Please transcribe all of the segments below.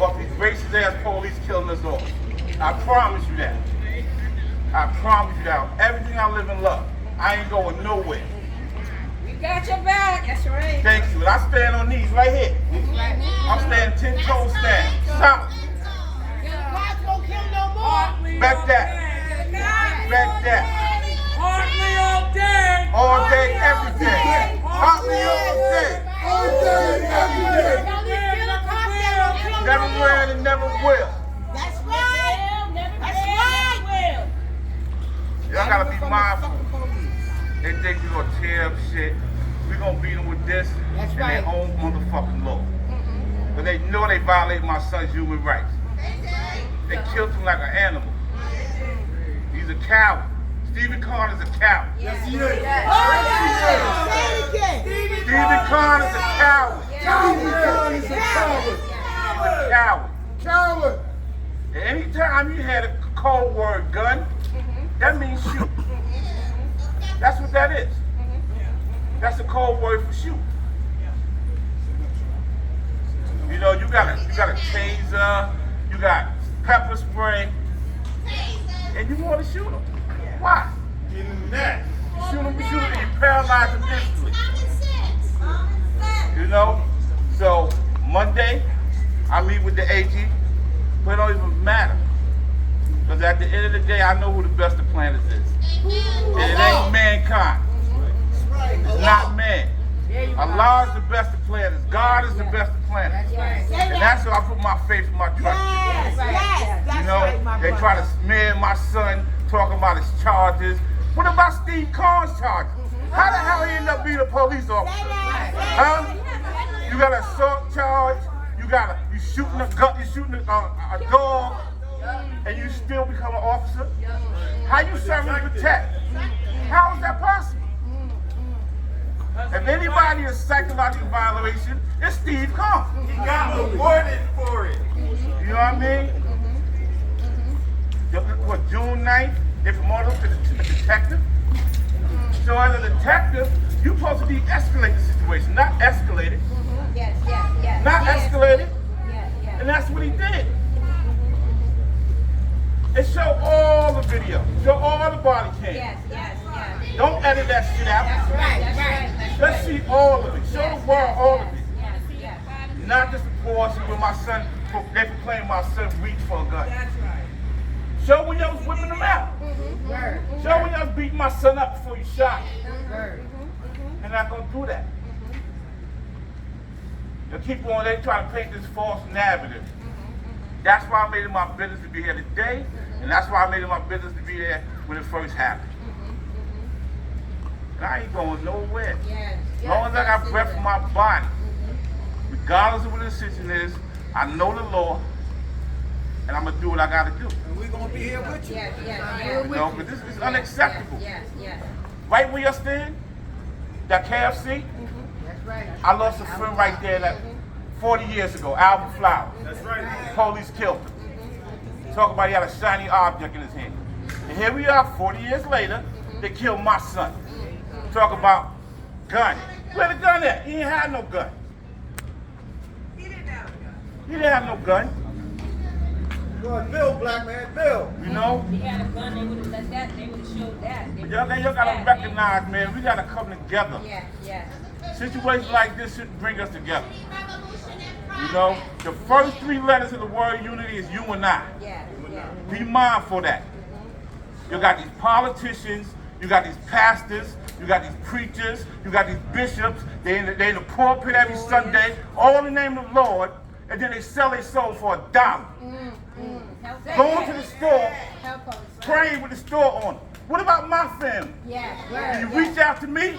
off these racist ass police killing us all. I promise you that. I promise you that. Everything I live and love. I ain't going nowhere. We got your back. That's right. Thank you. And I stand on these right here. I'm standing 10 toes stand. Solid. Back that. Back that. Hardly all day. All day, every day. Hardly all day. All day, every day. Never will and never will. That's right. That's right. Y'all gotta be mindful. They think we're gonna tear up shit. We're gonna beat them with this and their own motherfucking law. But they know they violate my son's human rights. They killed him like an animal. He's a coward. Steven Conn is a coward. Yes, he is. Steven Conn is a coward. Steven Conn is a coward. He's a coward. Coward. And anytime you had a cold word gun, that means shoot. That's what that is. That's a cold word for shoot. You know, you got a taser, you got pepper spray, and you want to shoot them. Why? Get in the neck. You shoot them, and you paralyze them instantly. You know? So, Monday, I meet with the AG, but it don't even matter. Because at the end of the day, I know who the best of planets is. And it ain't mankind. It's not man. Allah is the best of planets. God is the best of planets. And that's why I put my faith and my trust in. You know, they try to smear my son, talking about his charges. What about Steve Conn's charges? How the hell he end up being a police officer? Huh? You got an assault charge, you shooting a gun, you shooting a dog, and you still become an officer? How you serving to protect? How is that possible? If anybody is psychological violation, it's Steve Conn. He got rewarded for it. You know what I mean? What, June 9th, they promoted him to the detective. So as a detective, you're supposed to de-escalate the situation, not escalate it. Not escalate it. And that's what he did. And show all the video. Show all the body cam. Don't edit that shit out. Let's see all of it. Show the world all of it. Not just the portion where my son, they proclaim my son reached for a gun. Show when y'all was whipping him out. Show when y'all was beating my son up before you shot him. They're not going to do that. They'll keep on, they try to paint this false narrative. That's why I made it my business to be here today, and that's why I made it my business to be there when it first happened. And I ain't going nowhere. As long as I got breath in my body, regardless of what the decision is, I know the law, and I'm going to do what I got to do. And we're going to be here with you. You know, but this is unacceptable. Right where you stand, that KFC, I lost a friend right there that 40 years ago, Kamal Flowers. That's right. Police killed him. Talk about he had a shiny object in his hand. And here we are, 40 years later, they killed my son. Talk about gun. Where the gun at? He ain't had no gun. He didn't have no gun. Go ahead, Bill, black man, Bill. You know? He had a gun, they would have let that, they would have showed that. Y'all gotta recognize, man, we gotta come together. Situations like this should bring us together. You know, the first three letters of the word unity is you and I. Be mindful of that. You got these politicians, you got these pastors, you got these preachers, you got these bishops, they in the pulpit every Sunday, all in the name of the Lord, and then they sell their soul for $1. Going to the store, praying with the store on it. What about my family? Do you reach out to me?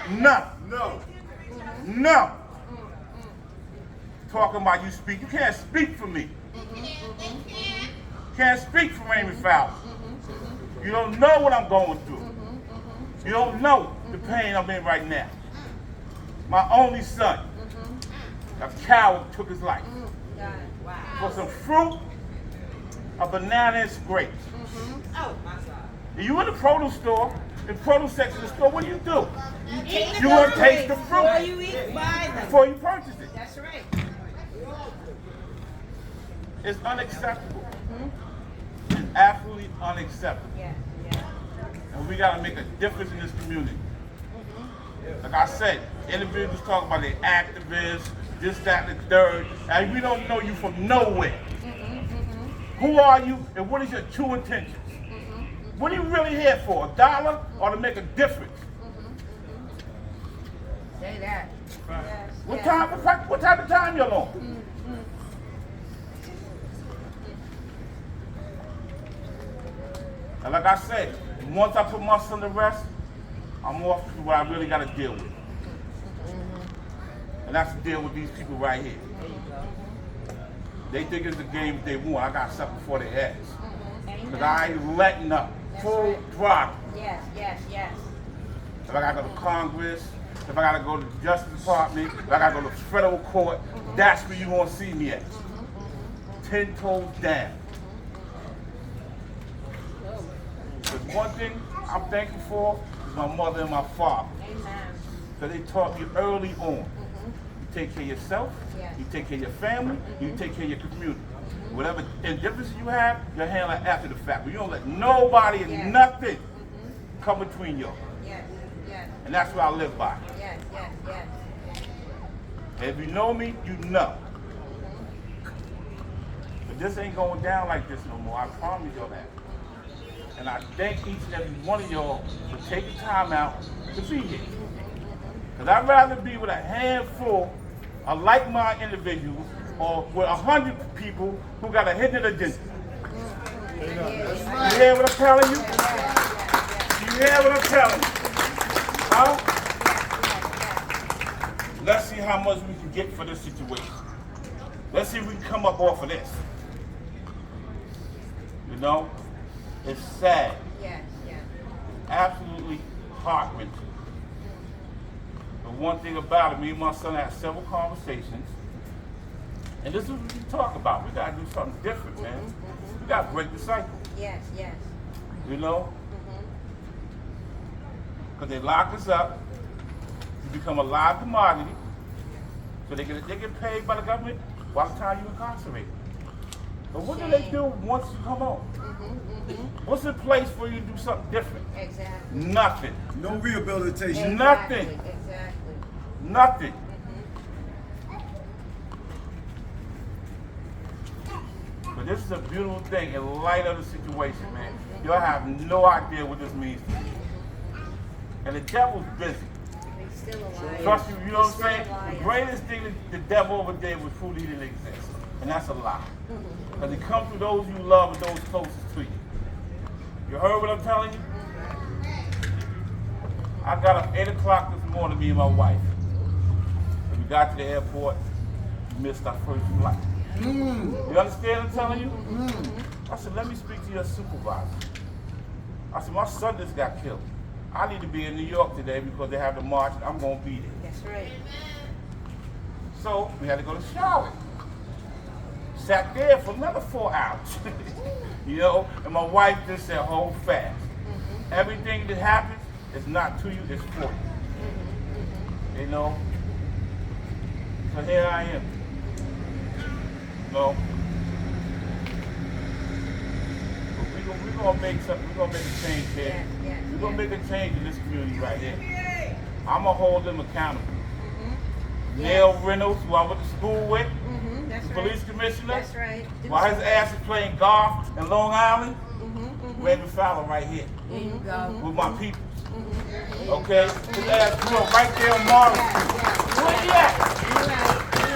No. Talking about you speak. You can't speak for me. Can't speak for Raymond Fowler. You don't know what I'm going through. You don't know the pain I'm in right now. My only son, a coward, took his life. For some fruit, a banana and grapes. You in the produce store, the produce section of the store, what do? You want to taste the fruit before you purchase it. That's right. It's unacceptable. It's absolutely unacceptable. Yeah. And we gotta make a difference in this community. Like I said, individuals talk about they activists, this, that, and the third, and we don't know you from nowhere. Who are you, and what is your true intentions? What are you really here for, $1 or to make a difference? Say that. Yes. What type of time you're on? And like I said, once I put my son to rest, I'm off to what I really got to deal with. And that's to deal with these people right here. They think it's a game they want. I got something for their heads. Because I ain't letting up. Full throttle. Yes. If I got to go to Congress, if I got to go to the Justice Department, if I got to go to federal court, that's where you want to see me at. 10 toes down. But one thing I'm thankful for is my mother and my father. Because they taught me early on. You take care of yourself, you take care of your family, you take care of your community. Whatever indifference you have, you handle it after the fact. But you don't let nobody and nothing come between you. Yes. And that's what I live by. Yes. And if you know me, you know. But this ain't going down like this no more. I promise y'all that. And I thank each and every one of y'all for taking time out to be here. Because I'd rather be with a handful of like-minded individuals or with 100 people who got a hidden agenda. You hear what I'm telling you? You hear what I'm telling you? Huh? Let's see how much we can get for this situation. Let's see if we can come up off of this. You know? It's sad. Yes. Absolutely heart-wrenching. But one thing about it, me and my son had several conversations, and this is what we talk about. We gotta do something different, man. We gotta break the cycle. Yes. You know? Because they lock us up, you become a live commodity, so they get paid by the government while the time you incarcerated. But what do they do once you come home? What's in place for you to do something different? Exactly. Nothing. No rehabilitation. Nothing. Exactly. Nothing. But this is a beautiful thing in light of the situation, man. Y'all have no idea what this means to me. And the devil's busy. He's still alive. Trust you, you know what I'm He's saying? still alive. The greatest thing that the devil ever did was food he didn't exist. And that's a lie. Because it comes through those you love and those closest to you. You heard what I'm telling you? I got up 8 o'clock this morning, me and my wife. When we got to the airport, we missed our first flight. You understand what I'm telling you? I said, let me speak to your supervisor. I said, my son just got killed. I need to be in New York today because they have the march and I'm going to be there. That's right. So we had to go to Charlotte. Sat there for another 4 hours. You know, and my wife just said, hold fast. Everything that happens is not to you, it's for you. You know? So here I am. You know? But we're gonna make something, we're gonna make a change here. We're gonna make a change in this community right here. I'm gonna hold them accountable. Neil Reynolds, who I went to school with, That's the right. police commissioner, That's right. while his ass is playing golf in Long Island, Raymond Fowler right here There you go. with my people. Okay? His ass grew up right there on Marvin Street. Where he at?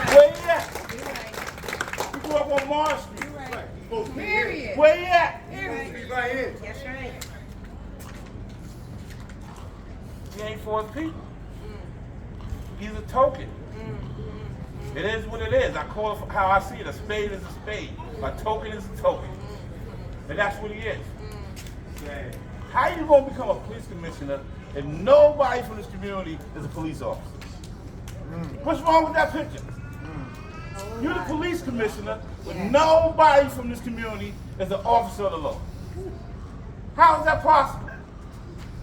Where he at? He grew up on Marvin Street. Period. Where he at? He's right here. That's right. He ain't for his people. He's a token. It is what it is. I call it how I see it. A spade is a spade. A token is a token. And that's what he is. How you gonna become a police commissioner if nobody from this community is a police officer? What's wrong with that picture? You're the police commissioner, but nobody from this community is an officer of the law. How is that possible?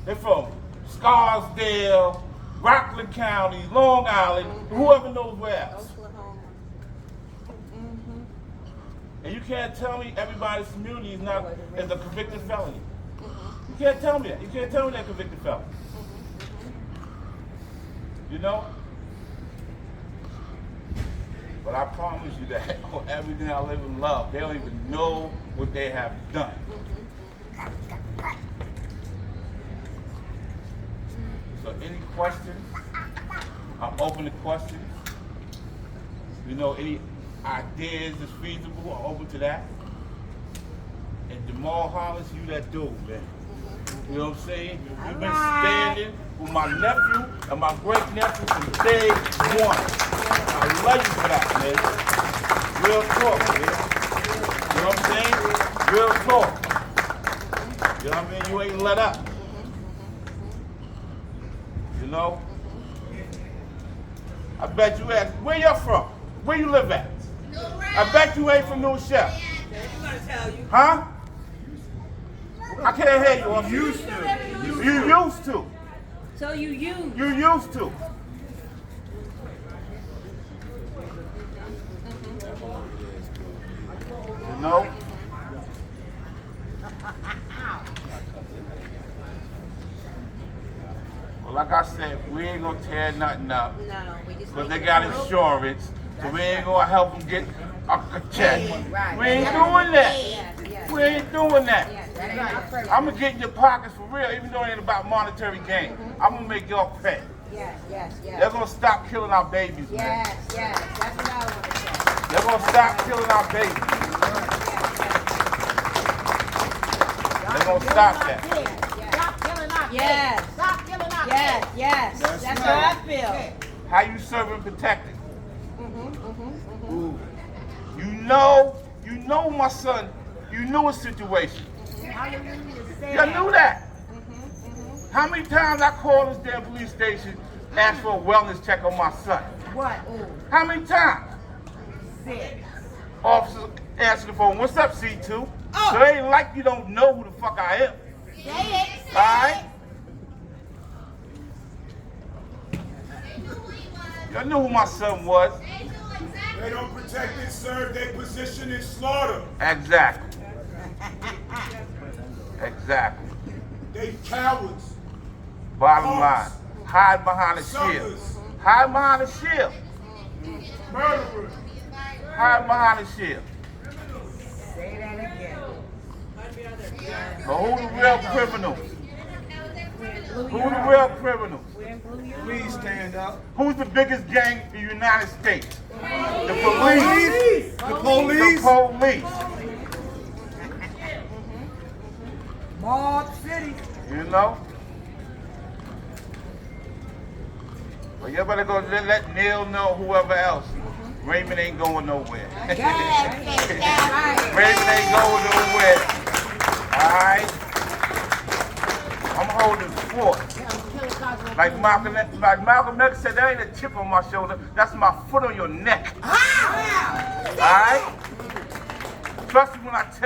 They're from Scarsdale, Rockland County, Long Island, whoever knows where else. Oklahoma. And you can't tell me everybody's community is a convicted felony. You can't tell me that. You can't tell me they're convicted felons. You know? But I promise you that everything I live in love, they don't even know what they have done. So any questions? I'm open to questions. You know, any ideas that's feasible, I'm open to that. And Jamal Hollis, you that dude, man. You know what I'm saying? You've been standing with my nephew and my great nephew from day one. I love you for that, man. Real talk, man. You know what I'm saying? Real talk. You know what I mean? You ain't let up. You know? I bet you ask, where you from? Where you live at? I bet you ain't from New Shell. Huh? I can't hear you. You used to. You used to. So you used. You used to. You know? Well, like I said, we ain't gonna tear nothing up. No, we just. Because they got insurance, so we ain't gonna help them get a check. Right. We ain't doing that. Yes, yes. We ain't doing that. Yes, that ain't our purpose. I'm gonna get in your pockets for real, even though it ain't about monetary gain. I'm gonna make y'all pay. Yes, yes, yes. They're gonna stop killing our babies, man. Yes, yes. That's what I want to say. They're gonna stop killing our babies. They're gonna stop that. Stop killing our kids. Stop killing our kids. Yes, yes. That's how I feel. How you serving protected? You know my son, you knew his situation. You knew that. How many times I called this damn police station, asked for a wellness check on my son? What? How many times? 6. Officers answer the phone, what's up, C2? So it ain't like you don't know who the fuck I am. Alright? Y'all knew who my son was. They don't protect and serve their position in slaughter. Exactly. Exactly. They cowards. Bottom line, hide behind a shield. Hide behind a shield. Murderers. Hide behind a shield. Say that again. But who the real criminals? Who the real criminals? Please stand up. Who's the biggest gang in the United States? The police. The police. The police. Mob City. You know? Well, you better go let Neil know, whoever else. Raymond ain't going nowhere. Raymond ain't going nowhere. Alright? I'm holding fort. Like Malcolm X said, that ain't a chip on my shoulder, that's my foot on your neck. Alright? Trust me when I tell you.